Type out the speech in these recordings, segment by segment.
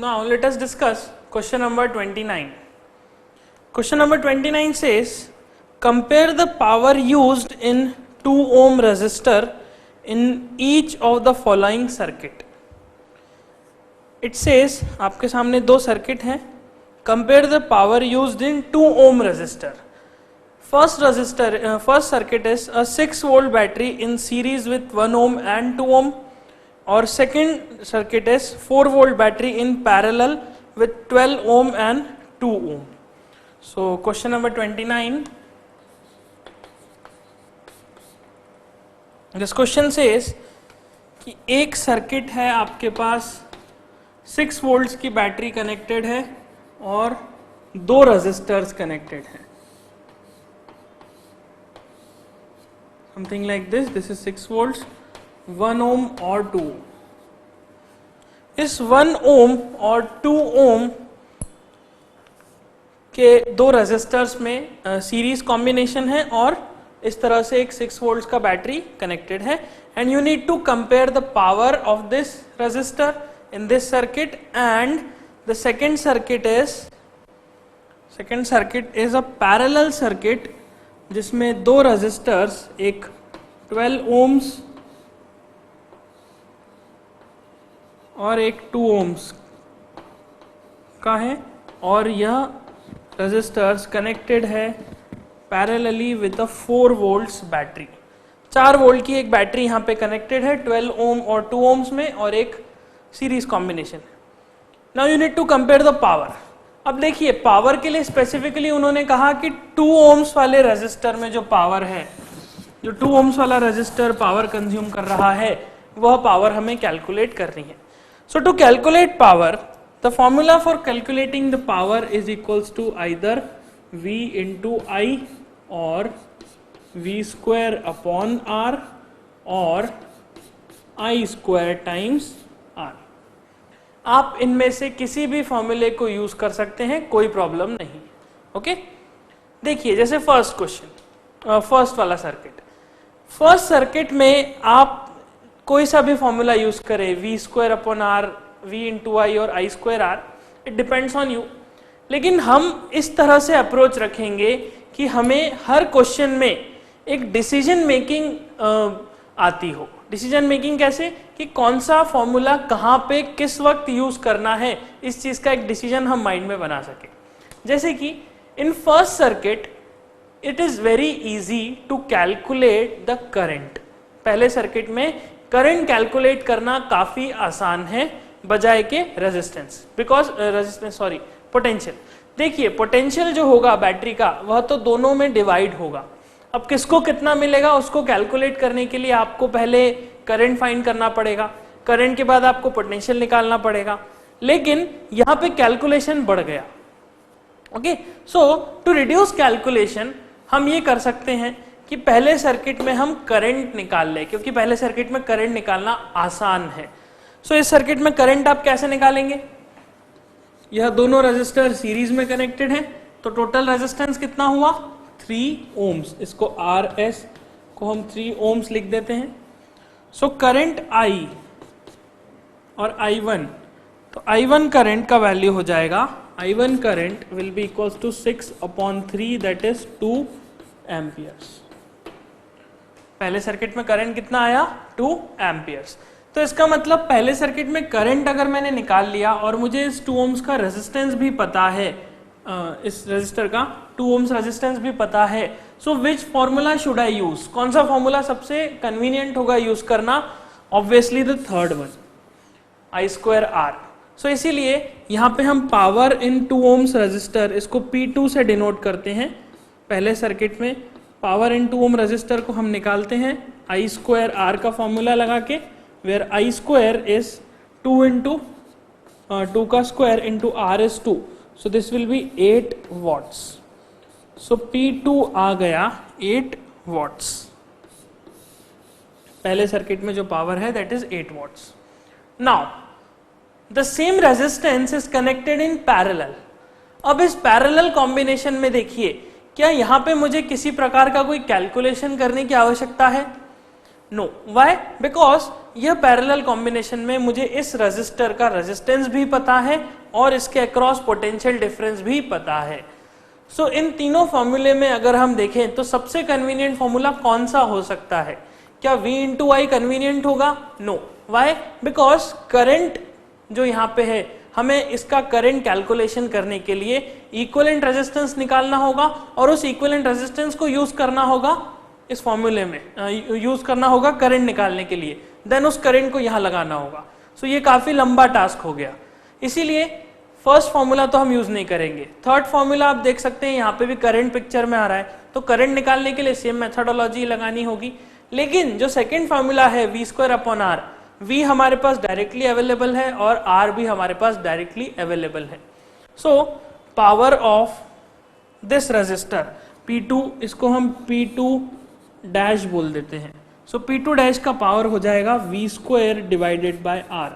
Now let us discuss question number 29. Question number 29 says, compare the power used in 2 ohm resistor in each of the following circuit. It says, आपके सामने दो circuit हैं, compare the power used in 2 ohm resistor. First circuit is a 6 volt battery in series with 1 ohm and 2 ohm. और second circuit is 4 volt battery in parallel with 12 ohm and 2 ohm. So question number 29. This question says कि एक circuit है आपके पास 6 volts की battery connected है और दो resistors connected हैं. Something like this. This is 6 volts, 1 ohm और 2. इस 1 ohm और 2 ohm के दो रेजिस्टर्स में सीरीज कॉम्बिनेशन है और इस तरह से एक 6 वोल्ट्स का बैटरी कनेक्टेड है. And you need to compare the power of this resistor in this circuit and the second circuit is a parallel circuit जिसमें दो रेजिस्टर्स, एक 12 ohms और एक 2 ohms का है और यह रेजिस्टर्स कनेक्टेड है parallelly with a 4 volts battery. 4 volt की एक बैटरी यहाँ पे कनेक्टेड है 12 ohm और 2 ohms में और एक सीरीज कॉम्बिनेशन है. Now you need to compare the power. अब देखिए पावर के लिए स्पेसिफिकली उन्होंने कहा कि 2 ohms वाले रेजिस्टर में जो पावर है, जो 2 ohms वाला रेजिस्टर पावर कंज्यूम कर रहा है, वह पावर हमें कैलकुलेट करनी है. So to calculate power, the formula for calculating the power is equals to either V into I और V square upon R और I square times R. आप इनमें से किसी भी फॉर्मूले को यूज कर सकते हैं, कोई प्रॉब्लम नहीं. ओके देखिए जैसे फर्स्ट वाला सर्किट, फर्स्ट सर्किट में आप कोई सा भी फॉर्मूला यूज करें, V square upon R, V into I और I square R, it depends on you. लेकिन हम इस तरह से अप्रोच रखेंगे कि हमें हर क्वेश्चन में एक डिसीजन मेकिंग आती हो. डिसीजन मेकिंग कैसे कि कौन सा फॉर्मूला कहाँ पे किस वक्त यूज करना है, इस चीज का एक डिसीजन हम माइंड में बना सके. जैसे कि in first circuit it is very easy to calculate the current. पहले सर्किट में करंट कैलकुलेट करना काफी आसान है बजाय के रेजिस्टेंस, पोटेंशियल. देखिए पोटेंशियल जो होगा बैटरी का वह तो दोनों में डिवाइड होगा. अब किसको कितना मिलेगा उसको कैलकुलेट करने के लिए आपको पहले करंट फाइंड करना पड़ेगा, करंट के बाद आपको पोटेंशियल निकालना पड़ेगा. लेकिन यहाँ पे कैलकुलेशन बढ़ गया. Okay so to reduce calculation हम ये कर सकते हैं कि पहले सर्किट में हम करंट निकाल लें, क्योंकि पहले सर्किट में करंट निकालना आसान है. सो इस सर्किट में करंट आप कैसे निकालेंगे, यह दोनों रेजिस्टर सीरीज में कनेक्टेड हैं तो टोटल रेजिस्टेंस कितना हुआ 3 ohms. इसको RS को हम 3 ohms लिख देते हैं. सो करंट I और I1, तो I1 करंट का वैल्यू हो जाएगा, I1 current will be equals to 6/3 that is 2 amperes. पहले सर्किट में करंट कितना आया 2 amperes. तो इसका मतलब पहले सर्किट में करंट अगर मैंने निकाल लिया और मुझे इस 2 ohms का रेजिस्टेंस भी पता है, इस रेजिस्टर का 2 ohms रेजिस्टेंस भी पता है. So which formula should I use, कौन सा फॉर्मूला सबसे कन्वीनियंट होगा यूज करना, obviously the third one, I square R. सो इसीलिए यहाँ पे हम पावर इन 2 ohms रेजिस्टर, इसको P2 से डिनोट करते हैं. पहले सर्किट में पावर इन 2 ohm रेजिस्टर को हम निकालते हैं I square R का फॉर्मूला लगा के, where I square is 2 into 2 का square into R is 2. So this will be 8 watts. So P2 आ गया 8 watts. पहले सर्किट में जो पावर है that is 8 watts. Now the same resistance is connected in parallel. अब इस पैरेलल कॉम्बिनेशन में देखिए क्या यहाँ पे मुझे किसी प्रकार का कोई कैलकुलेशन करने की आवश्यकता है? नो. व्हाई? बिकॉज यह पैरेलल कॉम्बिनेशन में मुझे इस रेजिस्टर का रेजिस्टेंस भी पता है और इसके अक्रॉस पोटेंशियल डिफरेंस भी पता है। सो इन तीनों फॉर्मूले में अगर हम देखें तो सबसे कन्वीनियंट फॉर्मूला कौन सा हो सकता है? क्या V इंटू आई कन्वीनियंट होगा? नो। वाई? बिकॉज करंट जो यहाँ पे है, हमें इसका करंट कैलकुलेशन करने के लिए इक्विवेलेंट रेजिस्टेंस निकालना होगा और उस इक्विवेलेंट रेजिस्टेंस को यूज करना होगा इस फॉर्मूले में, यूज करना होगा करंट निकालने के लिए, देन उस करंट को यहां लगाना होगा। सो ये काफी लंबा टास्क हो गया, इसीलिए फर्स्ट फॉर्मूला तो हम यूज नहीं करेंगे। थर्ड फॉर्मूला आप देख सकते हैं यहाँ पे भी करंट पिक्चर में आ रहा है, तो करंट निकालने के लिए सेम मेथोडोलॉजी लगानी होगी। लेकिन जो सेकेंड फॉर्मूला है V square upon R, V हमारे पास डायरेक्टली अवेलेबल है और R भी हमारे पास डायरेक्टली अवेलेबल है। So power of this resistor P2, इसको हम P2 डैश बोल देते हैं। सो P2 डैश का पावर हो जाएगा V square divided by R।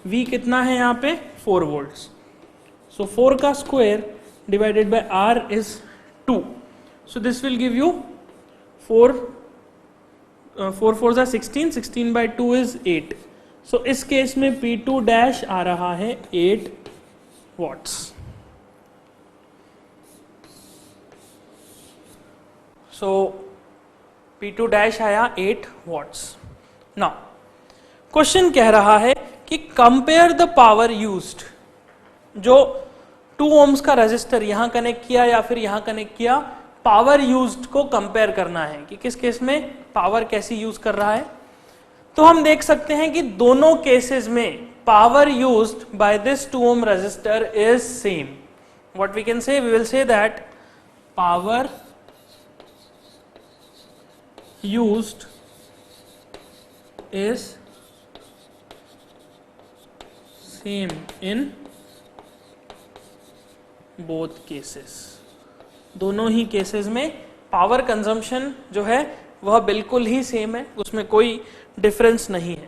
V कितना है यहाँ पे? 4 वोल्ट्स। सो 4 का square divided by R is 2। So this will give you 4 4 16, 16 by 2 is 8। सो इस केस में P2 डैश आ रहा है 8 वॉट्स। सो P2 डैश आया 8 वॉट्स। नाउ क्वेश्चन कह रहा है कि कंपेयर द पावर यूज्ड। जो 2 ओम्स का रेजिस्टर यहां कनेक्ट किया या फिर यहां कनेक्ट किया, पावर यूज्ड को कंपेयर करना है कि किस केस में पावर कैसी यूज कर रहा है। तो हम देख सकते हैं कि दोनों केसेस में power used by this 2 ohm resistor is same. What we can say? We will say that power used is same in both cases. दोनों ही केसेस में पावर कंजम्पशन जो है वह बिल्कुल ही सेम है, उसमें कोई डिफरेंस नहीं है।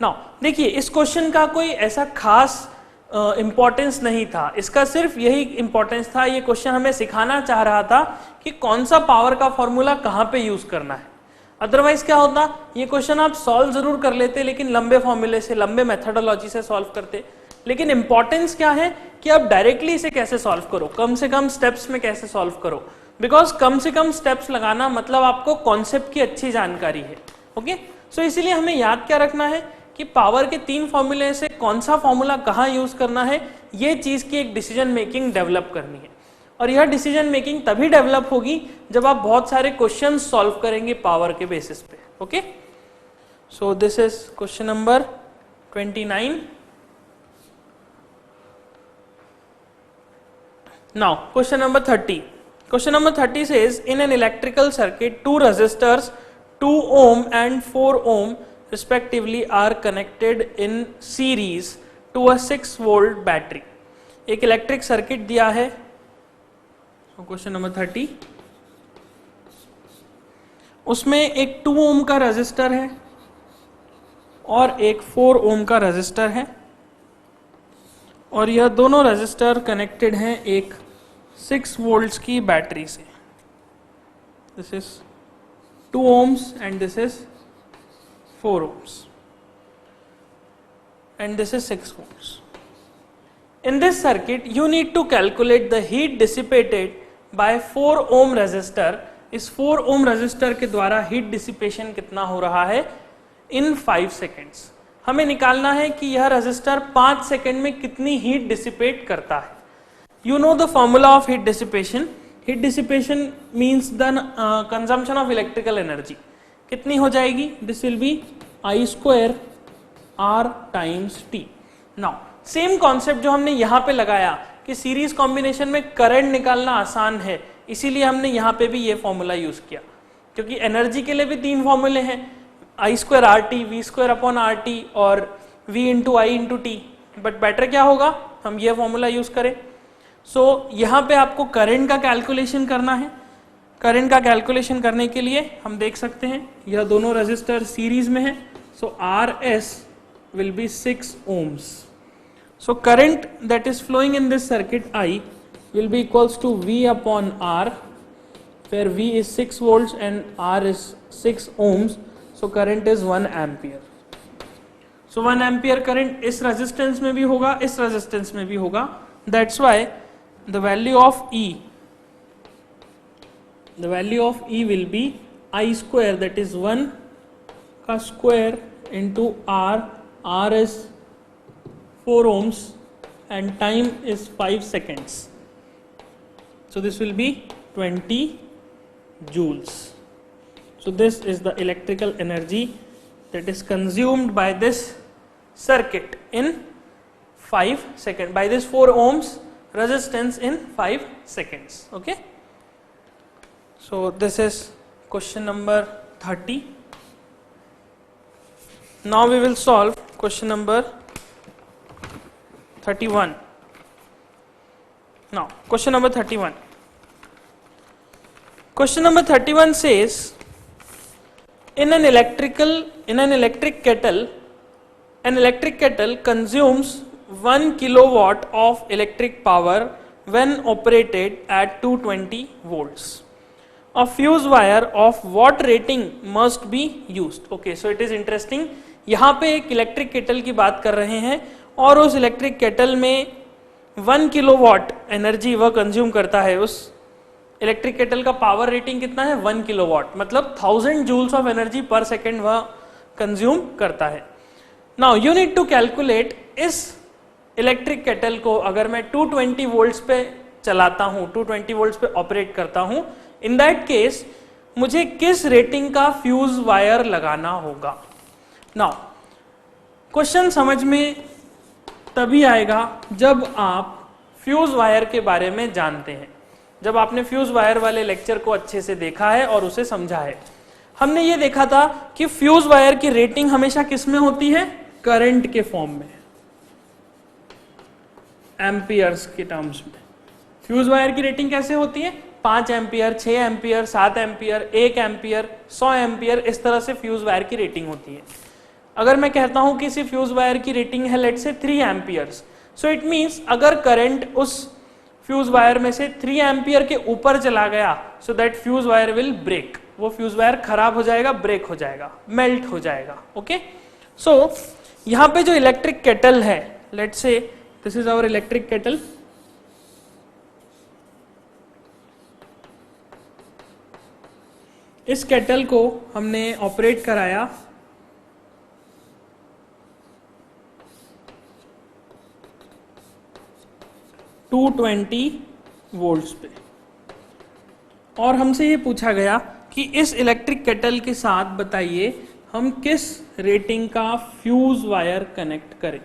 नाउ देखिए, इस क्वेश्चन का कोई ऐसा खास इंपॉर्टेंस नहीं था, इसका सिर्फ यही इंपॉर्टेंस था, ये क्वेश्चन हमें सिखाना चाह रहा था कि कौन सा पावर का फॉर्मूला कहाँ पे यूज करना है। अदरवाइज क्या होता, ये क्वेश्चन आप सॉल्व जरूर कर लेते लेकिन लंबे फॉर्मूले से, लंबे मेथोडोलॉजी से सॉल्व करते। लेकिन इंपॉर्टेंस क्या है कि आप डायरेक्टली इसे कैसे सॉल्व करो, कम से कम स्टेप्स में कैसे सॉल्व करो। बिकॉज कम से कम स्टेप्स लगाना मतलब आपको कॉन्सेप्ट की अच्छी जानकारी है। ओके, सो इसीलिए हमें याद क्या रखना है कि पावर के 3 फॉर्मूले से कौन सा फॉर्मूला कहाँ यूज करना है, ये चीज की एक डिसीजन मेकिंग डेवलप करनी है। और यह डिसीजन मेकिंग तभी डेवलप होगी जब आप बहुत सारे क्वेश्चन सॉल्व करेंगे पावर के बेसिस पे। Okay, so this is question number 29। Now, question number 30. Question number 30 says, in an electrical circuit, 2 resistors, 2 ohm and 4 ohm respectively are connected in series to a 6 volt battery. एक electric circuit दिया है, question number 30, उसमें एक 2 ohm का resistor है और एक 4 ohm का रेजिस्टर है और यह दोनों रेजिस्टर कनेक्टेड हैं एक 6 वोल्ट्स की बैटरी से। This is 2 ohms and this is 4 ohms and this is 6 volts. In this circuit, you need to calculate the heat dissipated by 4 ohm resistor. इस 4 ohm resistor के द्वारा heat dissipation कितना हो रहा है in 5 seconds. हमें निकालना है कि यह रेजिस्टर 5 सेकेंड में कितनी हीट डिसिपेट करता है। You know the formula of heat dissipation. Heat dissipation means the consumption of electrical energy. कितनी हो जाएगी? This will be I square R times T। Now same concept जो हमने यहाँ पे लगाया कि सीरीज कॉम्बिनेशन में करंट निकालना आसान है, इसीलिए हमने यहाँ पे भी ये फॉर्मूला यूज किया, क्योंकि एनर्जी के लिए भी 3 फॉर्मूले हैं, I square R T, V square upon R T और V into I into T. But better क्या होगा, हम ये फॉर्मूला यूज करें। सो यहाँ पे आपको करंट का कैलकुलेशन करना है। करंट का कैलकुलेशन करने के लिए हम देख सकते हैं यह दोनों रेजिस्टर सीरीज में है, so R S will be 6 ohms. So current that is flowing in this circuit I will be equals to V upon R, where V is 6 volts and R is 6 ohms. So current is 1 ampere. So 1 ampere current इस resistance में भी होगा, इस resistance में भी होगा. That's why the value of E will be I square, that is 1 का square into R is 4 ohms and time is 5 seconds. So this will be 20 joules. So this is the electrical energy that is consumed by this circuit in 5 seconds, by this 4 ohms resistance in 5 seconds. Okay. So this is question number 30. Now we will solve question number 31. Now question number 31. Question number 31 says, in an electric kettle, an electric kettle consumes 1 kilowatt of electric power when operated at 220 volts. A fuse wire of what rating must be used? Okay, so it is interesting. यहाँ पे एक electric kettle की बात कर रहे हैं और उस इलेक्ट्रिक केटल में 1 किलोवाट एनर्जी वह कंज्यूम करता है. उस इलेक्ट्रिक केटल का पावर रेटिंग कितना है? 1 किलोवाट, मतलब 1000 joules of energy per second वह कंज्यूम करता है. Now you need to calculate, इस इलेक्ट्रिक केटल को अगर मैं 220 वोल्ट्स पे चलाता हूं, 220 वोल्ट्स पे ऑपरेट करता हूं, इन दैट केस मुझे किस रेटिंग का फ्यूज वायर लगाना होगा. नाउ क्वेश्चन समझ में तभी आएगा जब आप फ्यूज वायर के बारे में जानते हैं, जब आपने फ्यूज वायर वाले लेक्चर को अच्छे से देखा है और उसे समझा है. हमने ये देखा था कि फ्यूज वायर की रेटिंग हमेशा किस में होती है? करंट के फॉर्म में, एम्पियर्स के टर्म्स में. फ्यूज वायर की रेटिंग कैसे होती है? 5 ampere, 6 ampere, 7 ampere, 1 ampere, 100 ampere, इस तरह से फ्यूज वायर की रेटिंग होती है. अगर मैं कहता हूं कि इसी फ्यूज वायर की रेटिंग है let's say 3 amperes, so it means अगर करंट उस फ्यूज वायर में से 3 एम्पियर के ऊपर चला गया, so that fuse wire will break. वो फ्यूज वायर खराब हो जाएगा, ब्रेक हो जाएगा, मेल्ट हो जाएगा. ओके, सो यहां पे जो इलेक्ट्रिक केटल है, let's say this is our electric kettle. इस केटल को हमने ऑपरेट कराया 220 वोल्ट्स पे और हमसे ये पूछा गया कि इस इलेक्ट्रिक केटल के साथ बताइए हम किस रेटिंग का फ्यूज वायर कनेक्ट करें,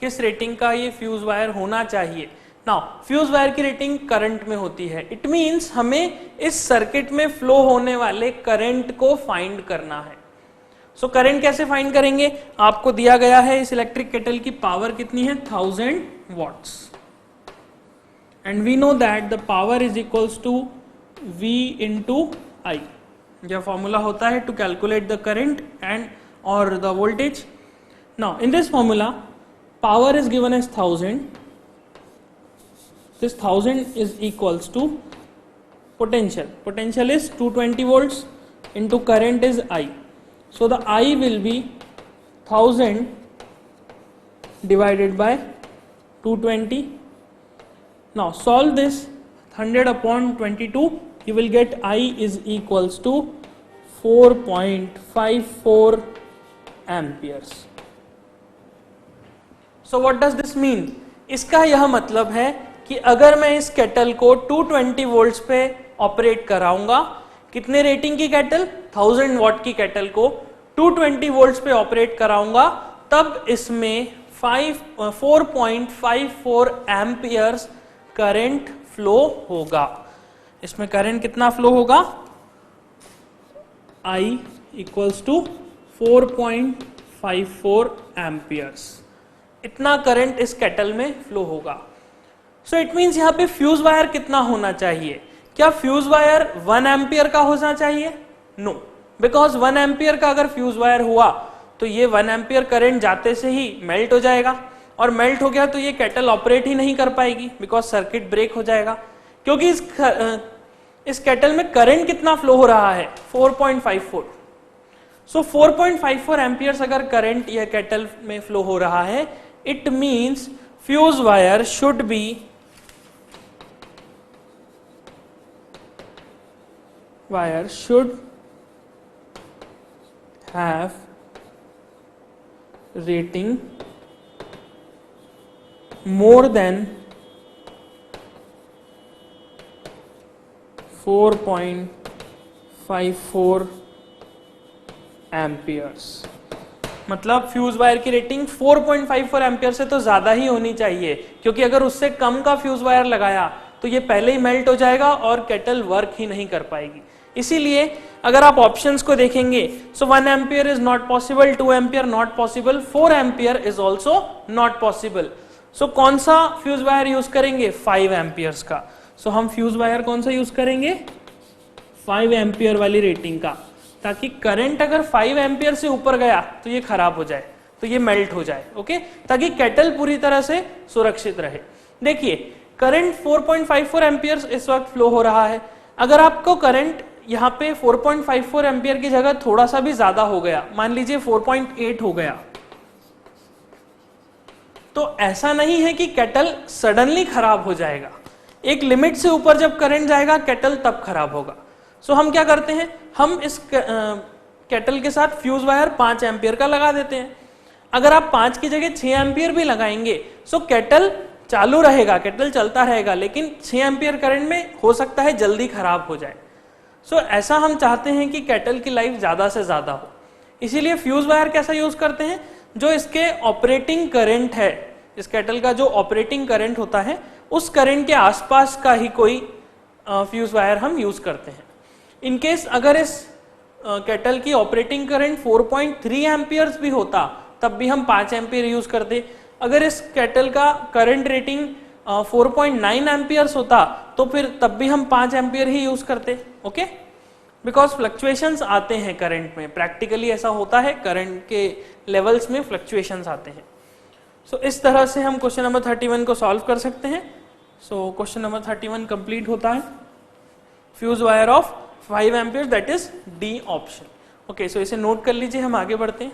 किस रेटिंग का ये फ्यूज वायर होना चाहिए. नाउ फ्यूज वायर की रेटिंग करंट में होती है. इट मींस हमें इस सर्किट में फ्लो होने वाले करंट को फाइंड करना है. सो करंट कैसे फाइंड करेंगे? आपको दिया गया है इस इलेक्ट्रिक केटल की पावर कितनी है? 1000 watts. And we know that the power is equals to V into I. यह फॉर्मूला होता है to calculate the current and और the voltage. Now in this formula power is given as 1000. This 1000 is equals to potential. Potential is 220 volts into current is I. So the I will be 1000 divided by 220. Now solve this. 100 upon 22. You will get I is equals to 4.54 amperes. So what does this mean? इसका यह मतलब है कि अगर मैं इस kettle को 220 volts पे ऑपरेट कराऊंगा, कितने रेटिंग की केटल? 1000 वॉट की केटल को 220 वोल्ट्स पे ऑपरेट कराऊंगा, तब इसमें 4.54 एम्पियर्स करंट फ्लो होगा. इसमें करंट कितना फ्लो होगा? I equals to 4.54 amperes. इतना करंट इस केटल में फ्लो होगा. सो इट मीन्स यहाँ पे फ्यूज वायर कितना होना चाहिए? क्या फ्यूज वायर 1 एम्पियर का होना चाहिए? नो, बिकॉज 1 एम्पियर का अगर फ्यूज वायर हुआ तो ये 1 एम्पियर करंट जाते से ही मेल्ट हो जाएगा, और मेल्ट हो गया तो ये केटल ऑपरेट ही नहीं कर पाएगी बिकॉज सर्किट ब्रेक हो जाएगा. क्योंकि इस केटल में करंट कितना फ्लो हो रहा है? 4.54. सो 4.54 एम्पियर्स अगर करंट या केटल में फ्लो हो रहा है, it means fuse wire should be have rating more than 4.54 amperes. मतलब फ्यूज वायर की रेटिंग 4.54 एम्पियर से तो ज्यादा ही होनी चाहिए, क्योंकि अगर उससे कम का फ्यूज वायर लगाया तो ये पहले ही मेल्ट हो जाएगा और केटल वर्क ही नहीं कर पाएगी। इसीलिए अगर आप ऑप्शंस को देखेंगे, so 1 ampere is not possible, 2 ampere not possible, 4 ampere is also not possible. So कौन सा फ्यूज वायर यूज करेंगे? 5 एम्पियर्स का। सो हम फ्यूज वायर कौन सा यूज करेंगे? 5 एम्पियर वाली रेटिंग का, ताकि करंट अगर 5 एम्पियर से ऊपर गया तो ये खराब हो जाए, तो ये मेल्ट हो जाए, ओके, ताकि केटल पूरी तरह से सुरक्षित रहे। देखिए करंट 4.54 एम्पियर इस वक्त फ्लो हो रहा है। अगर आपको करंट यहाँ पे 4.54 एम्पियर की जगह थोड़ा सा भी ज्यादा हो गया, मान लीजिए 4.8 हो गया, तो ऐसा नहीं है कि केटल सडनली खराब हो जाएगा। एक लिमिट से ऊपर जब करंट जाएगा केटल तब खराब होगा। सो हम क्या करते हैं, हम इस केटल के साथ फ्यूज वायर 5 एम्पियर का लगा देते हैं। अगर आप 5 की जगह 6 एम्पियर भी लगाएंगे सो केटल चालू रहेगा, केटल चलता रहेगा, लेकिन 6 एम्पियर करंट में हो सकता है जल्दी खराब हो जाए। सो ऐसा हम चाहते हैं कि केटल की लाइफ ज्यादा से ज्यादा हो, इसीलिए फ्यूज वायर कैसा यूज करते हैं, जो इसके ऑपरेटिंग करंट है, इस केटल का जो ऑपरेटिंग करंट होता है उस करंट के आसपास का ही कोई फ्यूज वायर हम यूज करते हैं। इनकेस अगर इस केटल की ऑपरेटिंग करंट 4.3 एम्पियर्स भी होता तब भी हम 5 एम्पियर यूज करते। अगर इस केटल का करंट रेटिंग 4.9 एम्पियर्स होता तो फिर तब भी हम 5 एम्पियर ही यूज करते, ओके, बिकॉज फ्लक्चुएशंस आते हैं करंट में, प्रैक्टिकली ऐसा होता है, करंट के लेवल्स में फ्लक्चुएशंस आते हैं। सो इस तरह से हम क्वेश्चन नंबर 31 को सॉल्व कर सकते हैं। सो क्वेश्चन नंबर 31 कंप्लीट होता है। Fuse wire of 5 ampere, that is D option. Okay, so इसे नोट कर लीजिए, हम आगे बढ़ते हैं।